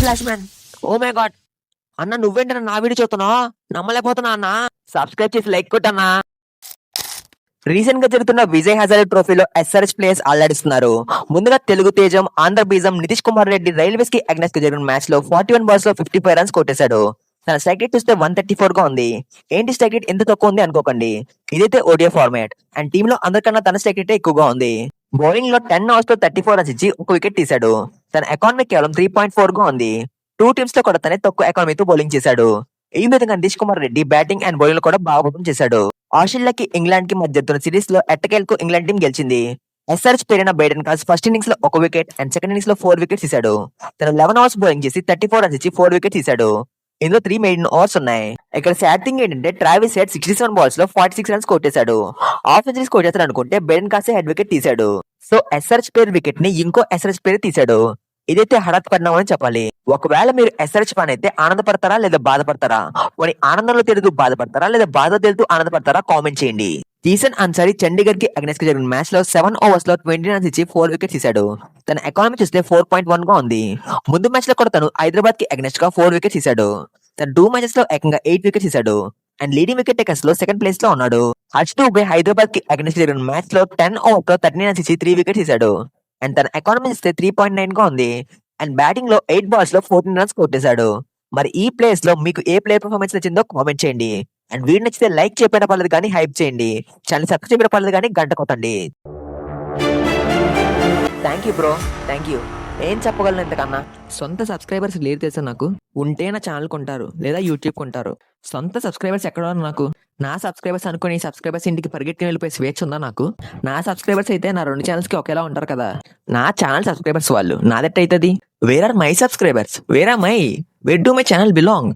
Flash man, oh my god అన్న, నువ్వేంటన్నా నా వీడియో చూస్తున్నావు? నమ్మలేకపోతున్నా అన్న. సబ్స్క్రైబ్ చేసి లైక్ కొట్టన్నా. రీసెంట్ గా జరుగుతున్న విజయ్ హజారే ట్రోఫీలో ఎస్ఆర్ఎస్ ప్లేయర్స్ అల్లాడిస్తున్నారు. ముందుగా తెలుగు తేజం, ఆంధ్ర బీజం నితీష్ కుమార్ రెడ్డి రైల్వేస్ కి అగ్నెస్ట్ గా జరిగిన మ్యాచ్ లో 41 బాల్స్ లో 55 రన్స్ కొట్టేశాడు. తన స్ట్రైక్ రేట్ చూస్తే 134 గా ఉంది. ఏంటి స్ట్రైక్ రేట్ ఎంత తక్కువ ఉంది అనుకోకండి, ఇదైతే ఓడియా ఫార్మాట్ అండ్ టీమ్ లో అందరికన్నా తన స్ట్రైక్ రేట్ ఎక్కువగా ఉంది. బౌలింగ్ లో 10 ఓవర్స్ లో 34 రన్స్ ఇచ్చి ఒక వికెట్ తీశాడు. తన ఎకానమీ కేవలం 3.4 గా ఉంది. టూ టీమ్స్ లో కూడా తనే తక్కువ ఎకానమీతో బౌలింగ్ చేశాడు. ఈ విధంగా Nitish Kumar Reddy batting and bowling లో కూడా బాగా పర్ఫార్మ్ చేశాడు. ఆస్ట్రేలియాకి ఇంగ్లాండ్ కి మధ్య జరుగుతున్న సిరీస్ లో ఎట్టకేలకు ఇంగ్లాండ్ టీం గెలిచింది. ఎస్ఆర్ఎచ్ పేరైన బైడెన్ కాల్స్ ఫస్ట్ ఇన్నింగ్స్ లో ఒక వికెట్ అండ్ సెకండ్ ఇన్నింగ్స్ లో 4 వికెట్స్ తీశాడు. తను 11 ఓవర్స్ బౌలింగ్ చేసి 34 రన్స్ ఇచ్చి 4 వికెట్స్ తీశాడు. ఇందులో 3 మెయిన్ ఓవర్స్ ఉన్నాయి. ఇక్కడ సాడ్ థింగ్ ఏంటంటే ట్రావిస్ హెడ్ 67 బాల్స్ లో 46 రన్స్ కొట్టేశాడు. హాఫ్ సెంచరీస్ కొట్టేస్తాడు అనుకుంటే బైడెన్ కాసే హెడ్ వికెట్ తీశాడు. సో ఎస్ఆర్ఎచ్ పేరు వికెట్ ని ఇంకో ఎస్ఆర్ఎచ్ పేరు తీశాడు. ఇదైతే హఠాత్ పరిణామం అని చెప్పాలి. ఒకవేళ మీరు ఎస్ఆర్ఎచ్ ఫ్యాన్ అయితే ఆనందపడతారా లేదా బాధపడతారా? మరి ఆనందంలో తేలుతూ బాధపడతారా లేదా బాధ తేలుతూ ఆనందపడతారా? కామెంట్ చేయండి. జీసన్ అన్సారీ చండీగఢ్ కి అగెన్స్ట్ గా జరిగిన మ్యాచ్ లో 7 ఓవర్స్ లో 20 రన్స్ ఇచ్చి 4 వికెట్స్ తీశాడు. తన ఎకానమీ చూస్తే 4.1 గా ఉంది. ముందు మ్యాచ్ లో కూడా తను హైదరాబాద్ కి అగెన్స్ట్ గా 4 వికెట్స్ తీశాడు. తన 2 మ్యాచెస్ లో ఏకంగా 8 వికెట్స్ తీశాడు అండ్ లీడింగ్ వికెట్ టేకర్స్ లో సెకండ్ ప్లేస్ లో ఉన్నాడు. హర్ష్ దూబే హైదరాబాద్ కి అగెన్స్ట్ జరిగిన మ్యాచ్ లో 10 ఓవర్స్ లో 13 రన్స్ ఇచ్చి 3 వికెట్స్ తీశాడు అండ్ తన ఎకానమీ చూస్తే 3.9 గా ఉంది. అండ్ బ్యాటింగ్ లో 8 బాల్స్ లో 14 రన్స్ కొట్టేశాడు. మరి ఈ ప్లేయర్స్ లో మీకు ఏ ప్లేయర్ పర్ఫార్మెన్స్ నచ్చిందో కామెంట్ చేయండి. అండ్ వీడియో నచ్చితే లైక్ చేయడం పర్లేదు కానీ హైప్ చేయండి. ఛానల్ సబ్స్క్రైబ్ చేయడం పర్లేదు కానీ గంట కొట్టండి. Thank you bro, thank you. ఏం చెప్పగలను ఇంతకన్నా? సొంత సబ్స్క్రైబర్స్ లేరు తెలుసా నాకు. ఉంటే నా ఛానల్ కొంటారు లేదా యూట్యూబ్ కొంటారు. సొంత సబ్స్క్రైబర్స్ ఎక్కడ ఉన్నారు నాకు? నా సబ్స్క్రైబర్స్ అనుకుని సబ్స్క్రైబర్స్ ఇంటికి పరిగెత్తుకుని వెళ్ళిపోయి స్వేచ్ఛ ఉందా నాకు? నా సబ్స్క్రైబర్స్ అయితే నా 2 ఛానల్స్ కి ఒకేలా ఉంటారు కదా. నా ఛానల్ సబ్స్క్రైబర్స్ వాళ్ళు, నాదెట్ అవుతుంది? Where are my subscribers? Where are my? Where do my channel belong?